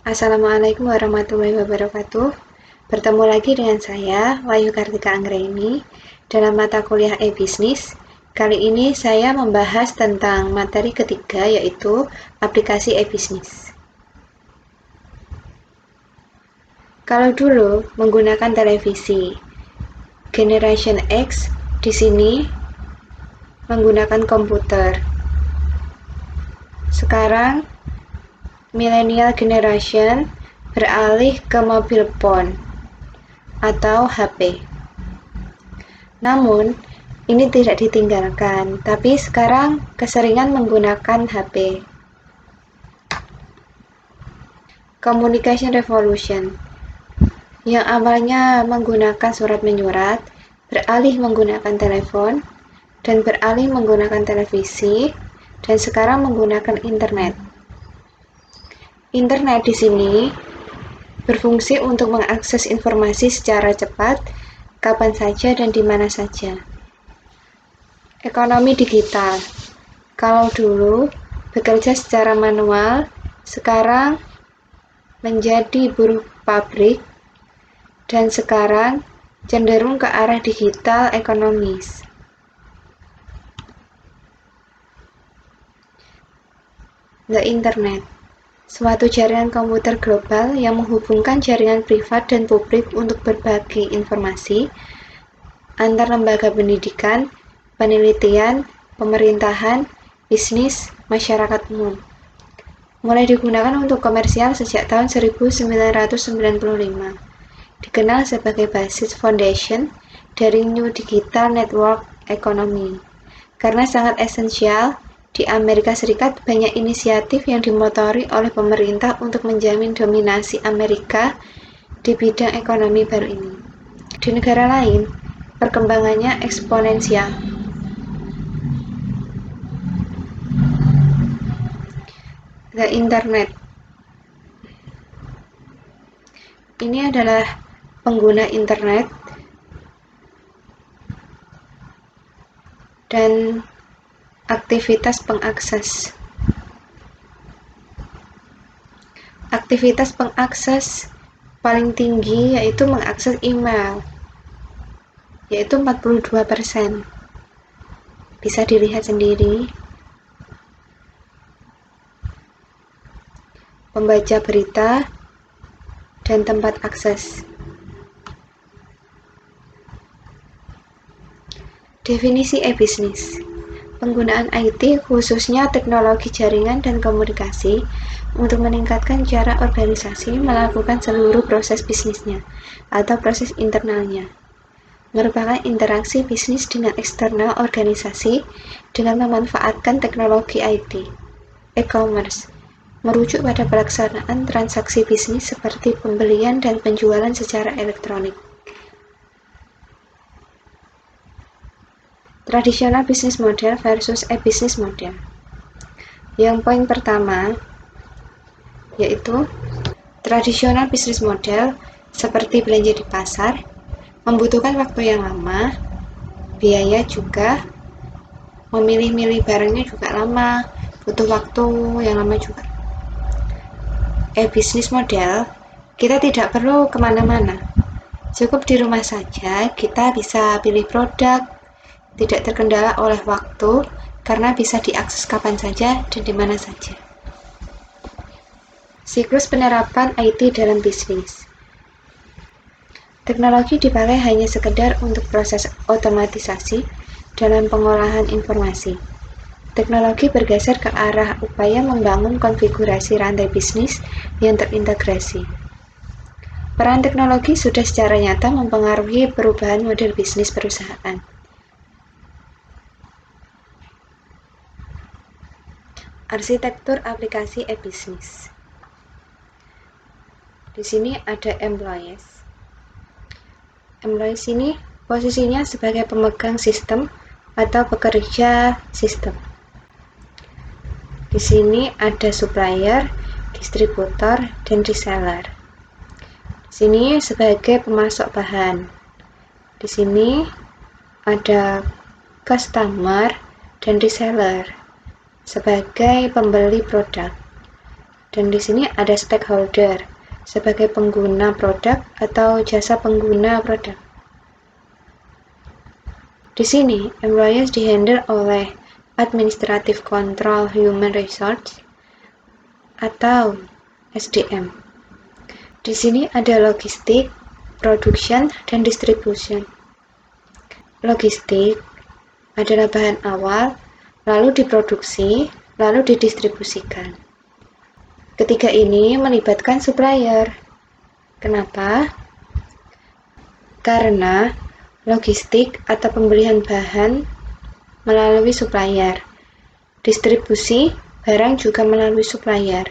Assalamualaikum warahmatullahi wabarakatuh. Bertemu lagi dengan saya, Wahyu Kartika Anggraini, dalam mata kuliah e-bisnis. Kali ini saya membahas tentang materi ketiga, yaitu aplikasi e-bisnis. Kalau dulu menggunakan televisi Generation X, di sini menggunakan komputer. Sekarang Millennial Generation beralih ke mobil phone atau HP. Namun, ini tidak ditinggalkan, tapi sekarang keseringan menggunakan HP. Communication Revolution yang awalnya menggunakan surat menyurat, beralih menggunakan telepon, dan beralih menggunakan televisi, dan sekarang menggunakan internet. Internet di sini berfungsi untuk mengakses informasi secara cepat, kapan saja dan di mana saja. Ekonomi digital. Kalau dulu bekerja secara manual, sekarang menjadi buruh pabrik, dan sekarang cenderung ke arah digital ekonomis. The Internet, suatu jaringan komputer global yang menghubungkan jaringan privat dan publik untuk berbagi informasi antar lembaga pendidikan, penelitian, pemerintahan, bisnis, masyarakat umum. Mulai digunakan untuk komersial sejak tahun 1995. Dikenal sebagai basis foundation dari New Digital Network Economy. Karena sangat esensial, di Amerika Serikat banyak inisiatif yang dimotori oleh pemerintah untuk menjamin dominasi Amerika di bidang ekonomi baru ini. Di negara lain, perkembangannya eksponensial. The Internet. Ini adalah pengguna internet dan aktivitas pengakses. Aktivitas pengakses paling tinggi yaitu mengakses email, yaitu 42%. Bisa dilihat sendiri. Membaca berita dan tempat akses. Definisi e-bisnis. Penggunaan IT, khususnya teknologi jaringan dan komunikasi, untuk meningkatkan cara organisasi melakukan seluruh proses bisnisnya atau proses internalnya. Merupakan interaksi bisnis dengan eksternal organisasi dengan memanfaatkan teknologi IT. E-commerce merujuk pada pelaksanaan transaksi bisnis seperti pembelian dan penjualan secara elektronik. Tradisional bisnis model versus e-bisnis model. Yang poin pertama yaitu tradisional bisnis model seperti belanja di pasar membutuhkan waktu yang lama, biaya juga, memilih-milih barangnya juga lama, butuh waktu yang lama juga. E-bisnis model, kita tidak perlu kemana-mana, cukup di rumah saja kita bisa pilih produk, tidak terkendala oleh waktu karena bisa diakses kapan saja dan di mana saja. Siklus penerapan IT dalam bisnis. Teknologi dipakai hanya sekedar untuk proses otomatisasi dalam pengolahan informasi. Teknologi bergeser ke arah upaya membangun konfigurasi rantai bisnis yang terintegrasi. Peran teknologi sudah secara nyata mempengaruhi perubahan model bisnis perusahaan. Arsitektur aplikasi e-bisnis. Di sini ada employees. Employees ini posisinya sebagai pemegang sistem atau pekerja sistem. Di sini ada supplier, distributor, dan reseller. Di sini sebagai pemasok bahan. Di sini ada customer dan reseller sebagai pembeli produk. Dan di sini ada stakeholder sebagai pengguna produk atau jasa pengguna produk. Di sini, employees dihandle oleh Administrative Control Human Resource atau SDM. Di sini ada logistik, production, dan distribution. Logistik adalah bahan awal, lalu diproduksi, lalu didistribusikan. Ketiga ini melibatkan supplier. Kenapa? Karena logistik atau pembelian bahan melalui supplier. Distribusi barang juga melalui supplier.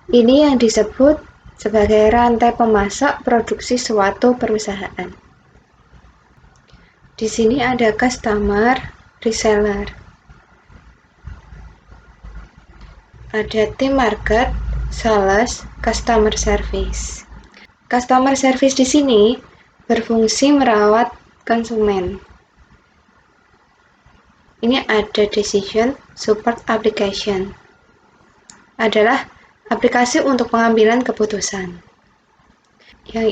Ini yang disebut sebagai rantai pemasok produksi suatu perusahaan. Di sini ada customer, reseller. Ada team market, sales, customer service. Customer service di sini berfungsi merawat konsumen. Ini ada decision support application. Adalah aplikasi untuk pengambilan keputusan. Yang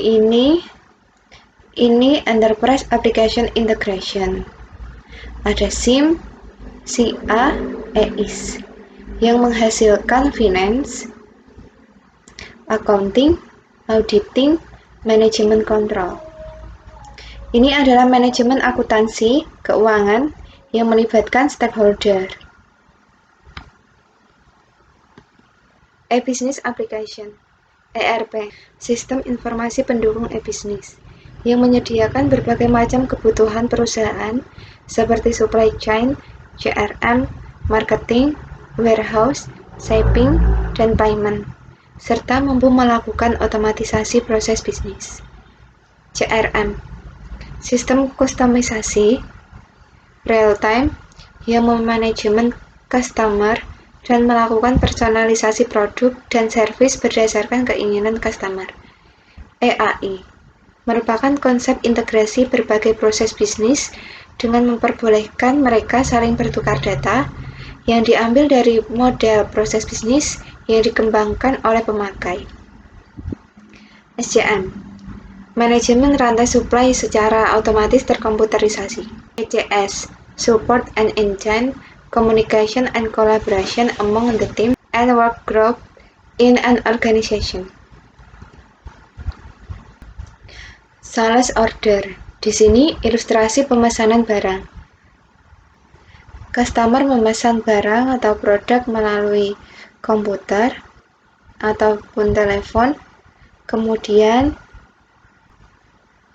ini Enterprise Application Integration. Ada SIM, CA, EIS yang menghasilkan finance, accounting, auditing, manajemen kontrol. Ini adalah manajemen akuntansi keuangan yang melibatkan stakeholder. E-Business Application ERP, Sistem Informasi Pendukung E-Business, yang menyediakan berbagai macam kebutuhan perusahaan seperti supply chain, CRM, marketing, warehouse, shipping, dan payment, serta mampu melakukan otomatisasi proses bisnis. CRM, Sistem Kustomisasi Real-Time yang memanajemen customer dan melakukan personalisasi produk dan servis berdasarkan keinginan customer. EAI merupakan konsep integrasi berbagai proses bisnis dengan memperbolehkan mereka saling bertukar data yang diambil dari model proses bisnis yang dikembangkan oleh pemakai. SCM, manajemen rantai supply secara otomatis terkomputerisasi. ECS, support and engine communication and collaboration among the team and work group in an organization. Sales order. Di sini ilustrasi pemesanan barang. Customer memesan barang atau produk melalui komputer ataupun telepon, kemudian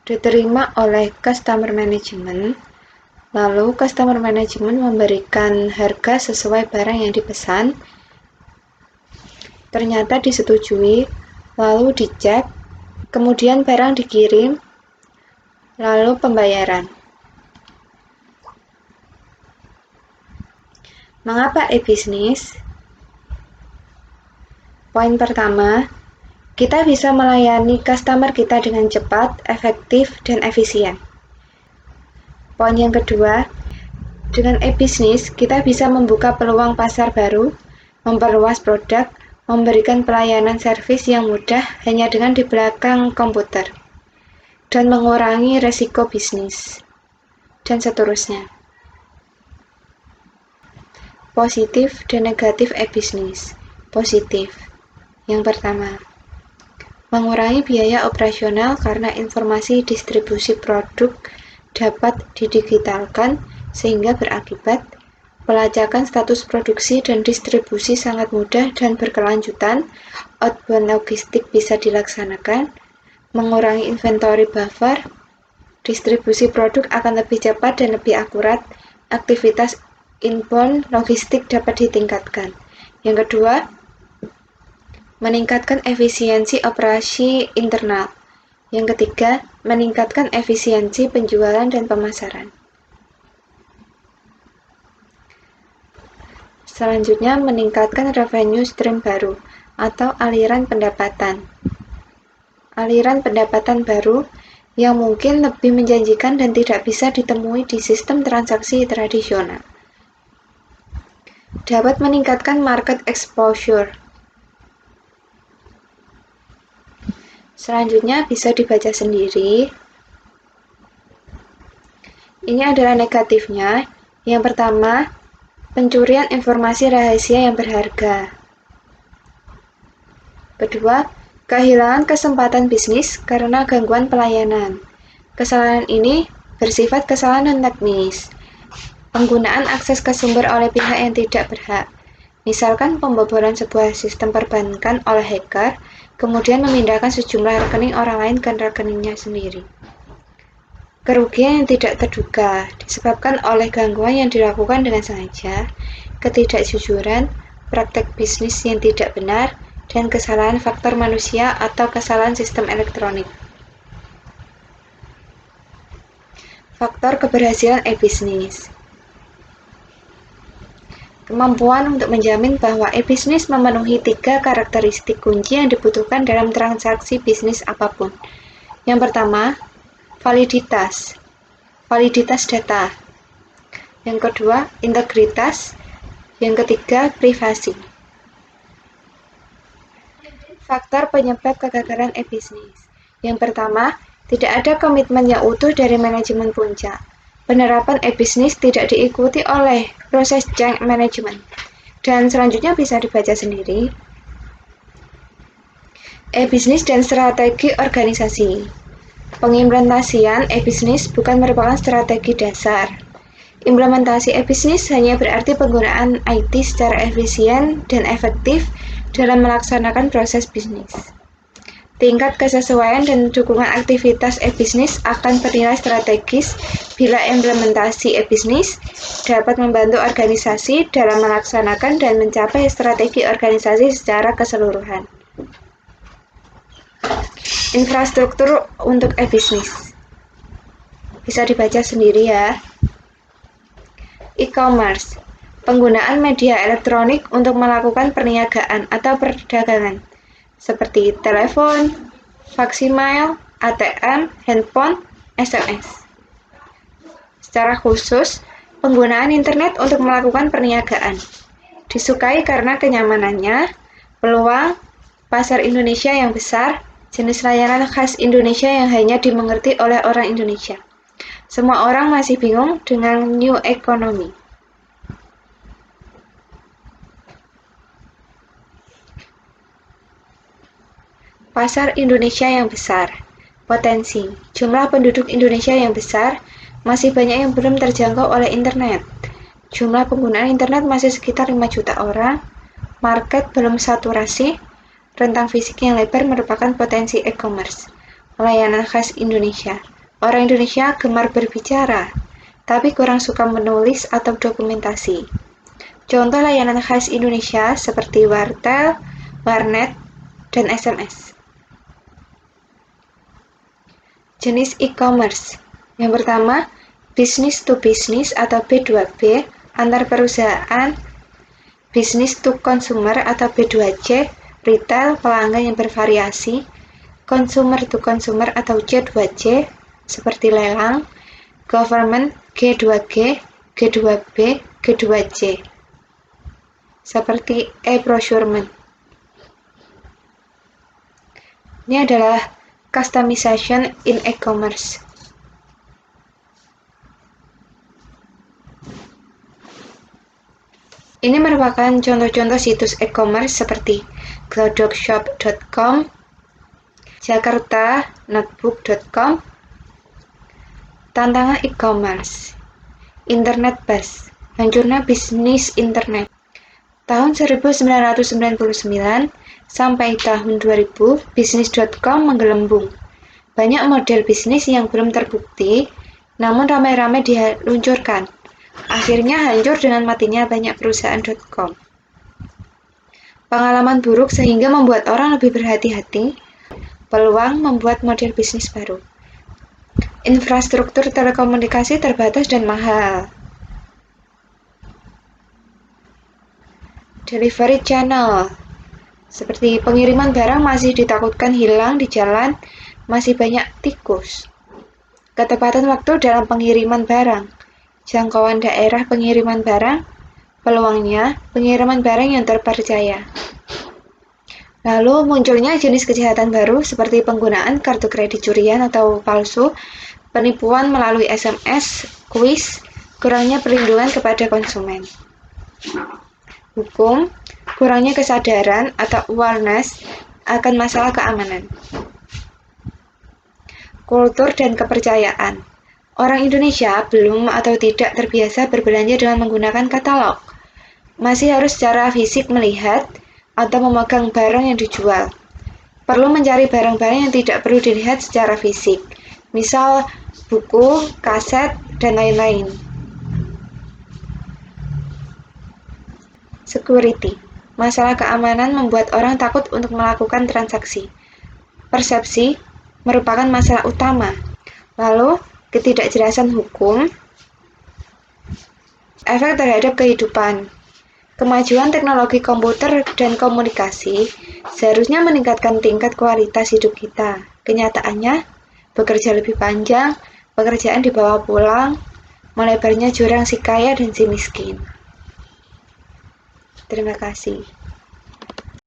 diterima oleh customer management. Lalu customer management memberikan harga sesuai barang yang dipesan. Ternyata disetujui, lalu dicek, kemudian barang dikirim, lalu pembayaran. Mengapa e-business? Poin pertama, kita bisa melayani customer kita dengan cepat, efektif, dan efisien. Poin yang kedua, dengan e-business kita bisa membuka peluang pasar baru, memperluas produk, memberikan pelayanan servis yang mudah hanya dengan di belakang komputer, dan mengurangi resiko bisnis, dan seterusnya. Positif dan negatif e-business. Positif. Yang pertama, mengurangi biaya operasional karena informasi distribusi produk dapat didigitalkan sehingga berakibat pelacakan status produksi dan distribusi sangat mudah dan berkelanjutan, outbound logistik bisa dilaksanakan, mengurangi inventory buffer, distribusi produk akan lebih cepat dan lebih akurat, aktivitas inbound logistik dapat ditingkatkan. Yang kedua, meningkatkan efisiensi operasi internal. Yang ketiga, meningkatkan efisiensi penjualan dan pemasaran. Selanjutnya, meningkatkan revenue stream baru atau aliran pendapatan. Aliran pendapatan baru yang mungkin lebih menjanjikan dan tidak bisa ditemui di sistem transaksi tradisional. dapat meningkatkan market exposure. Selanjutnya bisa dibaca sendiri. Ini adalah negatifnya. Yang pertama, pencurian informasi rahasia yang berharga. Kedua, kehilangan kesempatan bisnis karena gangguan pelayanan. Kesalahan ini bersifat kesalahan non-teknis. Penggunaan akses ke sumber oleh pihak yang tidak berhak. Misalkan pembobolan sebuah sistem perbankan oleh hacker, kemudian memindahkan sejumlah rekening orang lain ke rekeningnya sendiri. Kerugian yang tidak terduga disebabkan oleh gangguan yang dilakukan dengan sengaja, ketidakjujuran, praktek bisnis yang tidak benar, dan kesalahan faktor manusia atau kesalahan sistem elektronik. Faktor keberhasilan e-bisnis. Kemampuan untuk menjamin bahwa e-bisnis memenuhi 3 karakteristik kunci yang dibutuhkan dalam transaksi bisnis apapun. Yang pertama, validitas data. Yang kedua, integritas. Yang ketiga, privasi. Faktor penyebab kegagalan e-bisnis. Yang pertama, tidak ada komitmen yang utuh dari manajemen puncak. Penerapan e-bisnis tidak diikuti oleh proses change management. Dan selanjutnya bisa dibaca sendiri. E-bisnis dan strategi organisasi. Pengimplementasian e-bisnis bukan merupakan strategi dasar. Implementasi e-bisnis hanya berarti penggunaan IT secara efisien dan efektif dalam melaksanakan proses bisnis. Tingkat kesesuaian dan dukungan aktivitas e-bisnis akan bernilai strategis bila implementasi e-bisnis dapat membantu organisasi dalam melaksanakan dan mencapai strategi organisasi secara keseluruhan. Infrastruktur untuk e-bisnis. Bisa dibaca sendiri ya. E-commerce. Penggunaan media elektronik untuk melakukan perniagaan atau perdagangan, seperti telepon, faksimiles, ATM, handphone, SMS. Secara khusus, penggunaan internet untuk melakukan perniagaan disukai karena kenyamanannya, peluang, pasar Indonesia yang besar, jenis layanan khas Indonesia yang hanya dimengerti oleh orang Indonesia. Semua orang masih bingung dengan new economy. Pasar Indonesia yang besar. Potensi. Jumlah penduduk Indonesia yang besar, masih banyak yang belum terjangkau oleh internet. Jumlah penggunaan internet masih sekitar 5 juta orang. Market belum saturasi. Rentang fisik yang lebar merupakan potensi e-commerce. Layanan khas Indonesia. Orang Indonesia gemar berbicara, tapi kurang suka menulis atau dokumentasi. Contoh layanan khas Indonesia seperti wartel, warnet, dan SMS. Jenis e-commerce. Yang pertama, business to business atau B2B, antar perusahaan, business to consumer atau B2C, retail, pelanggan yang bervariasi, consumer to consumer atau C2C, seperti lelang, government, G2G, G2B, G2C, seperti e-procurement. Ini adalah customization in e-commerce. Ini merupakan contoh-contoh situs e-commerce seperti glodokshop.com, jakartanotebook.com. Tantangan e-commerce. Internet bust. Hancurnya bisnis internet. Tahun 1999 sampai tahun 2000, bisnis.com menggelembung. Banyak model bisnis yang belum terbukti, namun ramai-ramai diluncurkan. Akhirnya hancur dengan matinya banyak perusahaan.com. Pengalaman buruk sehingga membuat orang lebih berhati-hati. Peluang membuat model bisnis baru. Infrastruktur telekomunikasi terbatas dan mahal. Delivery channel. Seperti pengiriman barang masih ditakutkan hilang di jalan, masih banyak tikus. Ketepatan waktu dalam pengiriman barang. Jangkauan daerah pengiriman barang, Peluangnya, pengiriman barang yang terpercaya. Lalu munculnya jenis kejahatan baru seperti penggunaan kartu kredit curian atau palsu, penipuan melalui SMS, kuis, kurangnya perlindungan kepada konsumen. Hukum, kurangnya kesadaran atau awareness akan masalah keamanan. Kultur dan kepercayaan. Orang Indonesia belum atau tidak terbiasa berbelanja dengan menggunakan katalog. Masih harus secara fisik melihat atau memegang barang yang dijual. Perlu mencari barang-barang yang tidak perlu dilihat secara fisik, misal buku, kaset, dan lain-lain. Security. Masalah keamanan membuat orang takut untuk melakukan transaksi. Persepsi merupakan masalah utama. Lalu, ketidakjelasan hukum, efek terhadap kehidupan. Kemajuan teknologi komputer dan komunikasi seharusnya meningkatkan tingkat kualitas hidup kita. Kenyataannya, bekerja lebih panjang, pekerjaan dibawa pulang, melebarnya jurang si kaya dan si miskin. Terima kasih.